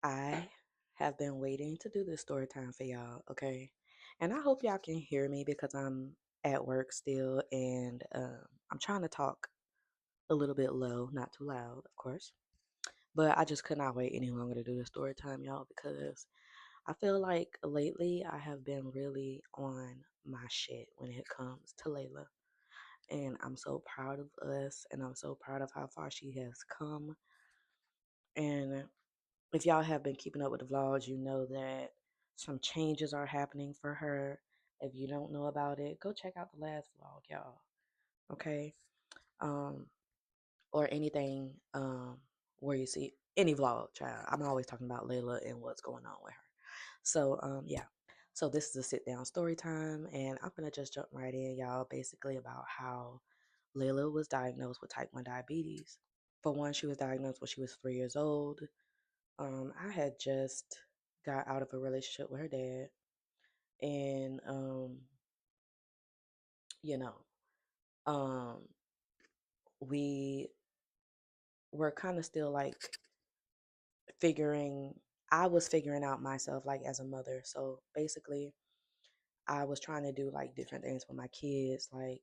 I have been waiting to do this story time for y'all, okay? And I hope y'all can hear me because I'm at work still and I'm trying to talk a little bit low, not too loud, of course. But I just could not wait any longer to do the story time, y'all, because I feel like lately I have been really on my shit when it comes to Layla. And I'm so proud of us and I'm so proud of how far she has come. And if y'all have been keeping up with the vlogs, you know that some changes are happening for her. If you don't know about it, go check out the last vlog, y'all. Okay? Um, or anything where you see any vlog, child. I'm always talking about Layla and what's going on with her. So, yeah. So this is a sit down story time, and I'm gonna just jump right in, y'all, basically about how Layla was diagnosed with type 1 diabetes. For one, she was diagnosed when she was 3 years old. I had just got out of a relationship with her dad, and you know, um, we were kind of still like figuring. I was figuring out myself like as a mother. So basically, I was trying to do like different things with my kids, like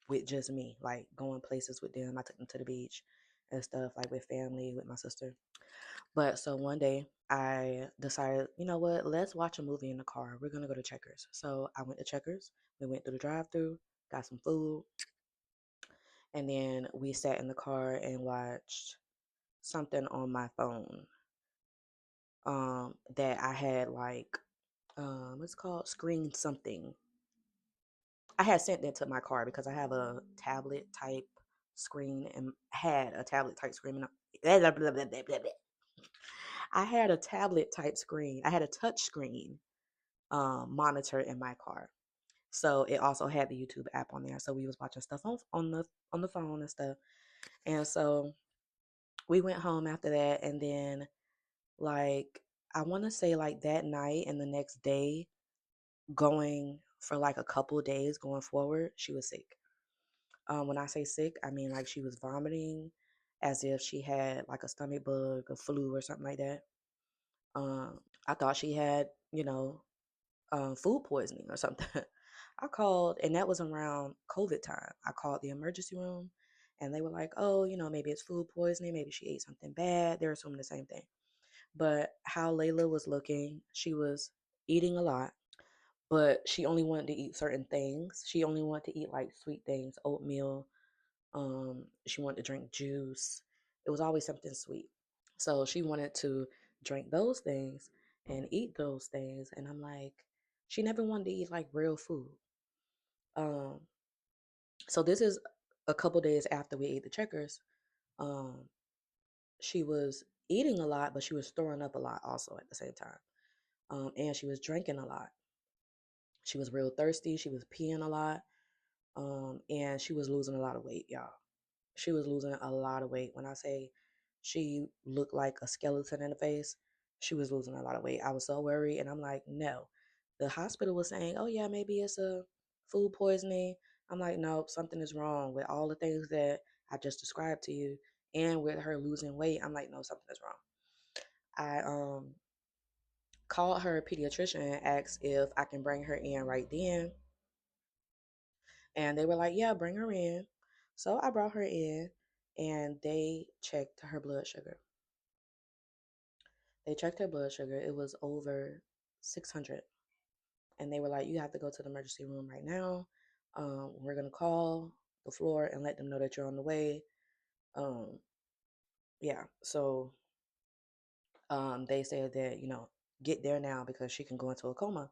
with just me, like going places with them. I took them to the beach and stuff, like with family, with my sister. But so one day I decided, you know what, let's watch a movie in the car. We're gonna go to Checkers. So I went to Checkers. We went through the drive-through, got some food, and then we sat in the car and watched something on my phone. That I had like what's it called? Screen something. I had sent that to my car because I have a tablet type screen and had a tablet type screen. I had a tablet type screen. I had a touch screen monitor in my car. So it also had the YouTube app on there. So we was watching stuff on the phone and stuff. And so we went home after that, and then like I want to say like that night and the next day, going for like a couple of days going forward, she was sick. When I say sick, I mean like she was vomiting as if she had like a stomach bug, a flu, or something like that. I thought she had, food poisoning or something. I called, and that was around COVID time. I called the emergency room, and they were like, "Oh, maybe it's food poisoning. Maybe she ate something bad." They're assuming the same thing. But how Layla was looking, she was eating a lot, but she only wanted to eat certain things. She only wanted to eat like sweet things, oatmeal. She wanted to drink juice. It was always something sweet. So she wanted to drink those things and eat those things. And I'm like, she never wanted to eat like real food. Um, so this is a couple days after we ate the checkers. Um, she was eating a lot, but she was throwing up a lot also at the same time. And she was drinking a lot. She was real thirsty. She was peeing a lot. And she was losing a lot of weight, y'all. She was losing a lot of weight. When I say she looked like a skeleton in the face, she was losing a lot of weight. I was so worried, and I'm like, no. The hospital was saying, oh yeah, maybe it's a food poisoning. I'm like, no, something is wrong with all the things that I just described to you, and with her losing weight. I'm like, no, something is wrong. I called her pediatrician and asked if I can bring her in right then, and they were like, yeah, bring her in. So I brought her in, and they checked her blood sugar. They checked her blood sugar. It was over 600. And they were like, you have to go to the emergency room right now. We're going to call the floor and let them know that you're on the way. Um, yeah. So they said that, get there now because she can go into a coma.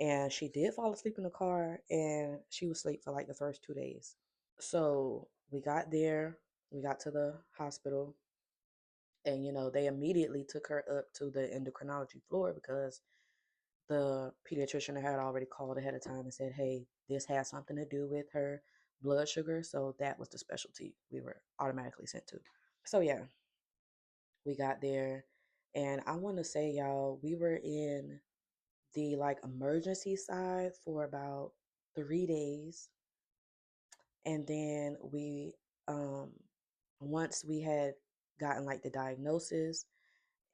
And she did fall asleep in the car, and she was asleep for like the first 2 days. So we got there, we got to the hospital, and they immediately took her up to the endocrinology floor because the pediatrician had already called ahead of time and said, hey, this has something to do with her blood sugar. So that was the specialty we were automatically sent to. So yeah, we got there. And I want to say, y'all, we were in the like emergency side for about 3 days. And then once we had gotten like the diagnosis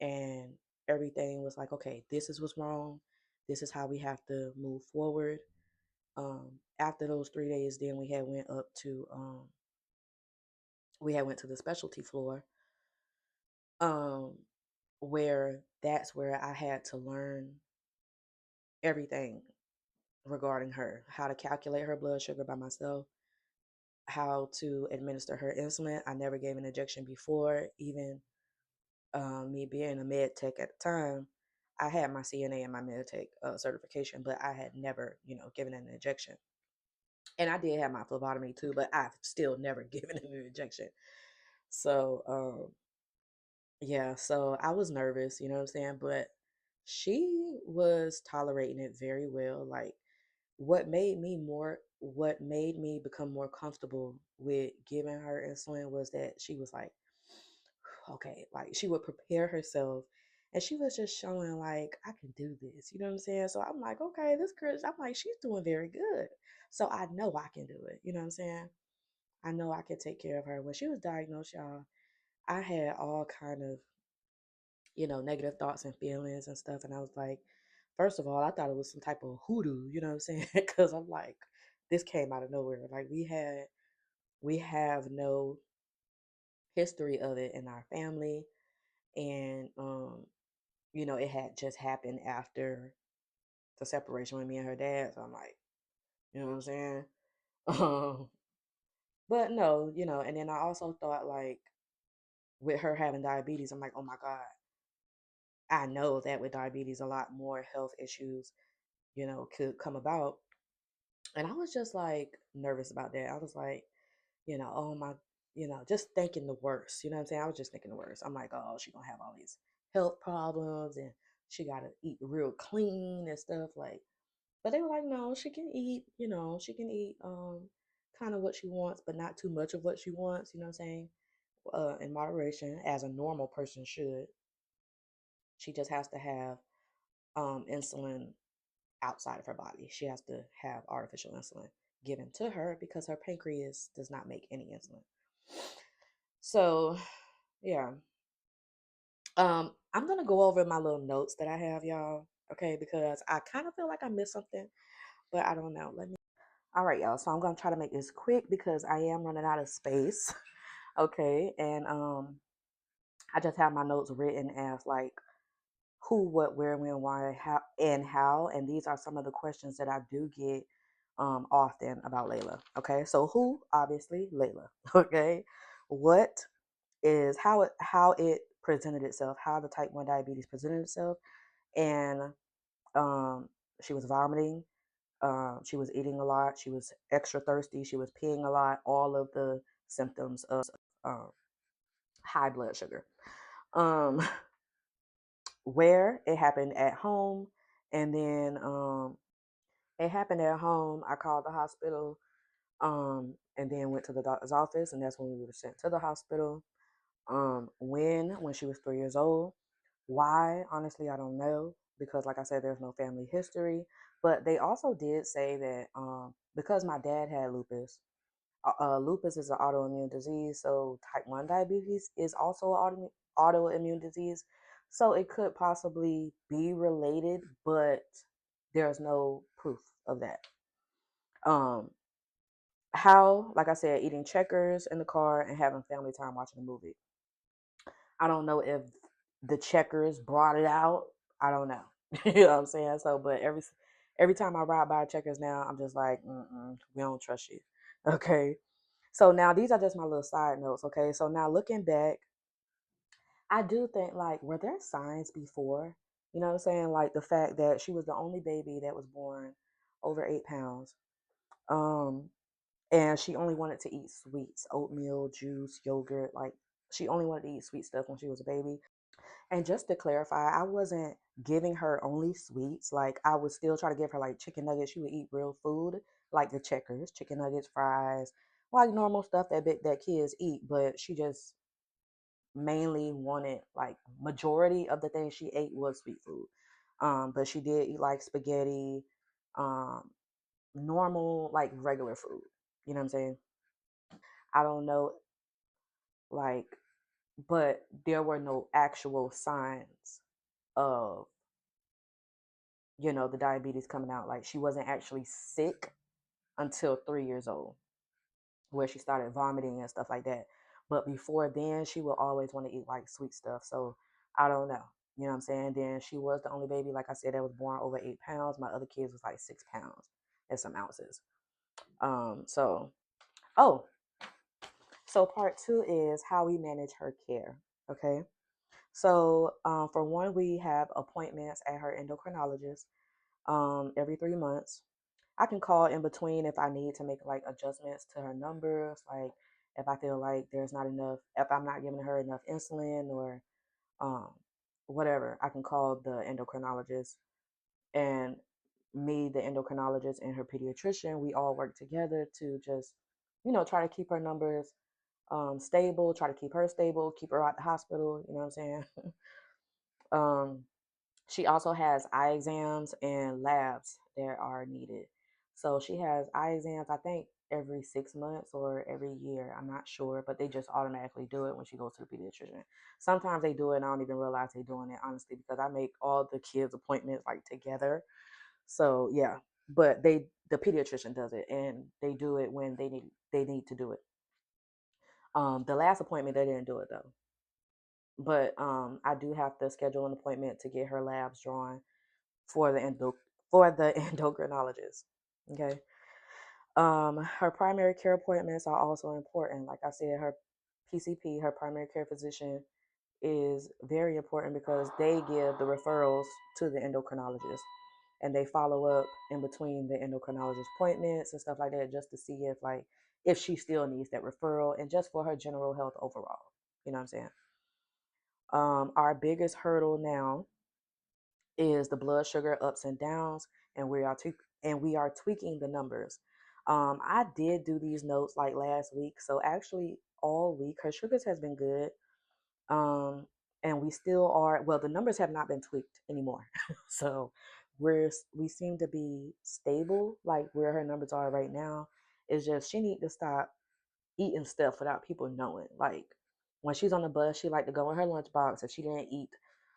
and everything was like, okay, this is what's wrong. This is how we have to move forward. After those 3 days, then we had went to the specialty floor, um, where that's where I had to learn everything regarding her, how to calculate her blood sugar by myself, how to administer her insulin. I never gave an injection before, even me being a med tech at the time. I had my CNA and my med tech certification, but I had never, given an injection. And I did have my phlebotomy too, but I've still never given an injection. So, yeah, so I was nervous, you know what I'm saying? But she was tolerating it very well. Like, what made me become more comfortable with giving her insulin was that she was like, okay, like she would prepare herself and she was just showing like I can do this, you know what I'm saying? So I'm like, okay, this girl, I'm like, she's doing very good. So I know I can do it, you know what I'm saying? I know I can take care of her. When she was diagnosed, y'all, I had all kind of, negative thoughts and feelings and stuff. And I was like, first of all, I thought it was some type of hoodoo, you know what I'm saying? Because I'm like, this came out of nowhere. Like we have no history of it in our family. And it had just happened after the separation with me and her dad. So I'm like, you know what I'm saying? Um, but no, and then I also thought like with her having diabetes, I'm like, oh my God, I know that with diabetes, a lot more health issues, could come about. And I was just like nervous about that. I was like, oh my, just thinking the worst. You know what I'm saying? I was just thinking the worst. I'm like, oh, she gonna have all these health problems and she gotta eat real clean and stuff. Like, but they were like, no, she can eat, she can eat kind of what she wants, but not too much of what she wants, you know what I'm saying? In moderation, as a normal person should. She just has to have insulin outside of her body. She has to have artificial insulin given to her because her pancreas does not make any insulin. So, yeah. I'm gonna go over my little notes that I have, y'all. Okay, because I kind of feel like I missed something, but I don't know. Let me. All right, y'all. So I'm gonna try to make this quick because I am running out of space. Okay, and I just have my notes written as like who, what, where, when, why, how, and how. And these are some of the questions that I do get often about Layla. Okay, so who? Obviously, Layla. Okay, what is how it presented itself, how the type 1 diabetes presented itself, and um, she was vomiting. She was eating a lot. She was extra thirsty. She was peeing a lot. All of the symptoms of um, high blood sugar. Um, where it happened at home, and then it happened at home. I called the hospital, and then went to the doctor's office, and that's when we were sent to the hospital. When she was 3 years old. Why? Honestly, I don't know because, like I said, there's no family history. But they also did say that because my dad had lupus, lupus is an autoimmune disease, so type 1 diabetes is also an autoimmune disease. So it could possibly be related, but there's no proof of that. Um, how, like I said, eating checkers in the car and having family time watching a movie. I don't know if the checkers brought it out. I don't know. You know what I'm saying? So, but every time I ride by checkers now, I'm just like, we don't trust you. Okay. So now these are just my little side notes. Okay. So now looking back, I do think like, were there signs before? You know what I'm saying? Like the fact that she was the only baby that was born over 8 pounds. Um, and she only wanted to eat sweets, oatmeal, juice, yogurt. Like she only wanted to eat sweet stuff when she was a baby. And just to clarify, I wasn't giving her only sweets. Like I would still try to give her like chicken nuggets. She would eat real food, like the checkers, chicken nuggets, fries, like normal stuff that kids eat. But she just mainly wanted like majority of the things she ate was sweet food. But she did eat like spaghetti, um, normal like regular food. You know what I'm saying? I don't know like but there were no actual signs of, the diabetes coming out. Like, she wasn't actually sick until 3 years old, where she started vomiting and stuff like that. But before then, she would always want to eat like sweet stuff. So I don't know. You know what I'm saying? Then she was the only baby, like I said, that was born over 8 pounds. My other kids was like 6 pounds and some ounces. So oh, so part two is how we manage her care. Okay. So for one, we have appointments at her endocrinologist every 3 months. I can call in between if I need to make like adjustments to her numbers, like if I feel like there's not enough, if I'm not giving her enough insulin or um, whatever, I can call the endocrinologist. And me, the endocrinologist, and her pediatrician, we all work together to just, try to keep her numbers stable, try to keep her stable, keep her out the hospital. You know what I'm saying? um, she also has eye exams and labs that are needed. So she has eye exams, I think, every 6 months or every year. I'm not sure, but they just automatically do it when she goes to the pediatrician. Sometimes they do it and I don't even realize they're doing it, honestly, because I make all the kids' appointments like together. So yeah, but the pediatrician does it and they do it when they need to do it. The last appointment they didn't do it though. But I do have to schedule an appointment to get her labs drawn for the endocrinologist. Okay. Her primary care appointments are also important. Like I said, her PCP, her primary care physician, is very important because they give the referrals to the endocrinologist and they follow up in between the endocrinologist appointments and stuff like that just to see if she still needs that referral and just for her general health overall. You know what I'm saying? Our biggest hurdle now is the blood sugar ups and downs, and we are tweaking the numbers. I did do these notes like last week, so actually all week her sugars has been good. Um, and we still are, well, the numbers have not been tweaked anymore. So we seem to be stable, like where her numbers are right now. It's just she need to stop eating stuff without people knowing. Like when she's on the bus, she like to go in her lunchbox. If she didn't eat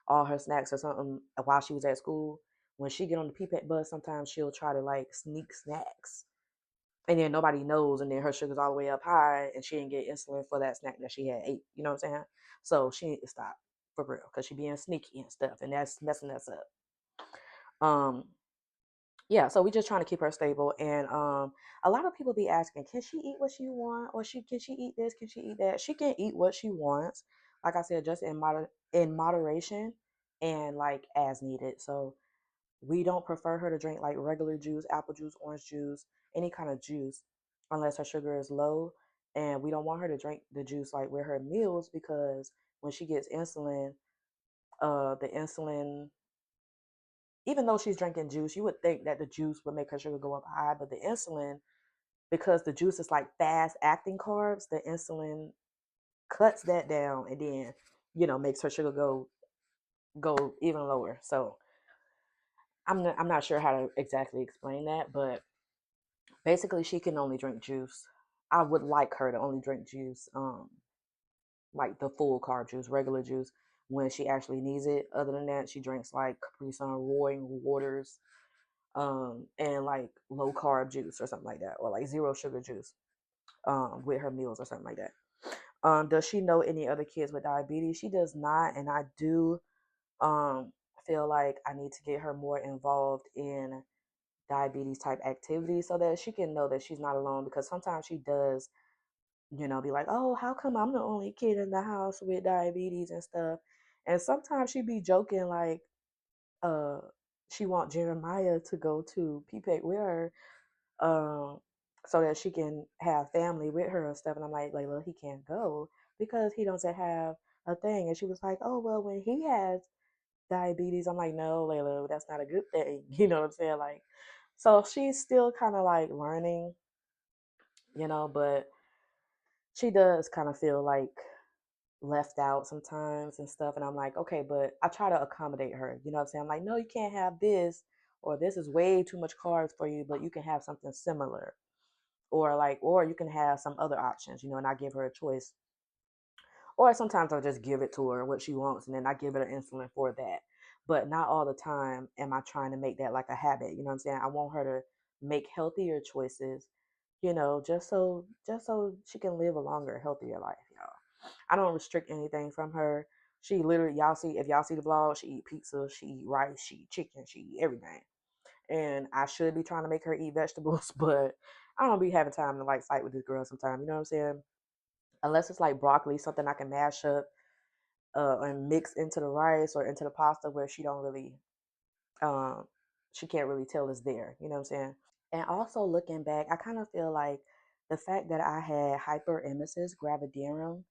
all her snacks or something while she was at school, when she get on the PPAC bus, sometimes she'll try to like sneak snacks, and then nobody knows, and then her sugar's all the way up high, and she didn't get insulin for that snack that she had ate. You know what I'm saying? So she need to stop for real because she being sneaky and stuff, and that's messing us up. Um, yeah, so we just trying to keep her stable. And a lot of people be asking, can she eat what she want, or can she eat this, can she eat that? She can eat what she wants, like I said, just in moderation and like as needed. So we don't prefer her to drink like regular juice, apple juice, orange juice, any kind of juice unless her sugar is low. And we don't want her to drink the juice like with her meals because when she gets insulin, the insulin, even though she's drinking juice, you would think that the juice would make her sugar go up high, but the insulin, because the juice is like fast acting carbs, the insulin cuts that down and then, makes her sugar go even lower. So I'm not sure how to exactly explain that, but basically she can only drink juice. I would like her to only drink juice, like the full carb juice, regular juice, when she actually needs it. Other than that, she drinks like Capri Sun, roaring waters, and like low carb juice or something like that, or like zero sugar juice, with her meals or something like that. Does she know any other kids with diabetes? She does not, and I do um feel like I need to get her more involved in diabetes type activities so that she can know that she's not alone, because sometimes she does, be like, oh, how come I'm the only kid in the house with diabetes and stuff. And sometimes she be joking like uh she want Jeremiah to go to PPAC with her, um so that she can have family with her and stuff. And I'm like, Layla, he can't go because he doesn't have a thing. And she was like, oh well, when he has diabetes. I'm like, no, Layla, that's not a good thing. You know what I'm saying? Like, so she's still kind of like learning, but she does kind of feel like left out sometimes and stuff. And I'm like, okay, but I try to accommodate her. You know what I'm saying? I'm like, no, you can't have this, or this is way too much carbs for you, but you can have something similar. Or you can have some other options, and I give her a choice. Or sometimes I'll just give it to her what she wants, and then I give her insulin for that. But not all the time am I trying to make that like a habit. You know what I'm saying? I want her to make healthier choices, just so she can live a longer, healthier life, y'all. I don't restrict anything from her. She literally, if y'all see the vlog, she eat pizza, she eat rice, she eat chicken, she eat everything. And I should be trying to make her eat vegetables, but I don't be having time to like fight with this girl sometimes. You know what I'm saying? Unless it's like broccoli, something I can mash up and mix into the rice or into the pasta where um, she can't really tell it's there. You know what I'm saying? And also looking back, I kind of feel like the fact that I had hyperemesis gravidarum,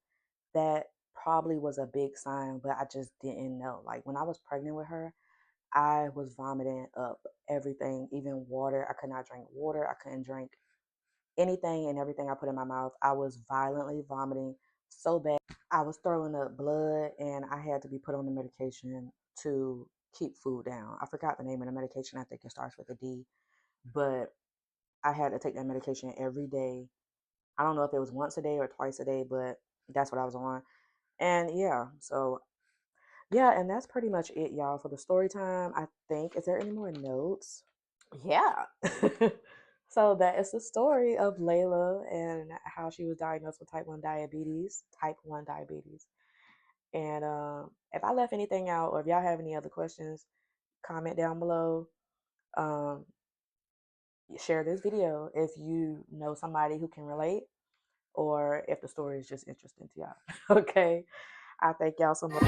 that probably was a big sign, but I just didn't know. Like when I was pregnant with her, I was vomiting up everything, even water. I could not drink water. I couldn't drink anything and everything I put in my mouth. I was violently vomiting so bad. I was throwing up blood and I had to be put on the medication to keep food down. I forgot the name of the medication. I think it starts with a D, but I had to take that medication every day. I don't know if it was once a day or twice a day, but that's what I was on. And yeah, so yeah, and that's pretty much it, y'all, for the story time. I think. Is there any more notes? Yeah. So that is the story of Layla and how she was diagnosed with type 1 diabetes. Type 1 diabetes. And if I left anything out or if y'all have any other questions, comment down below. Um, share this video if you know somebody who can relate or if the story is just interesting to y'all. Okay. I thank y'all so much.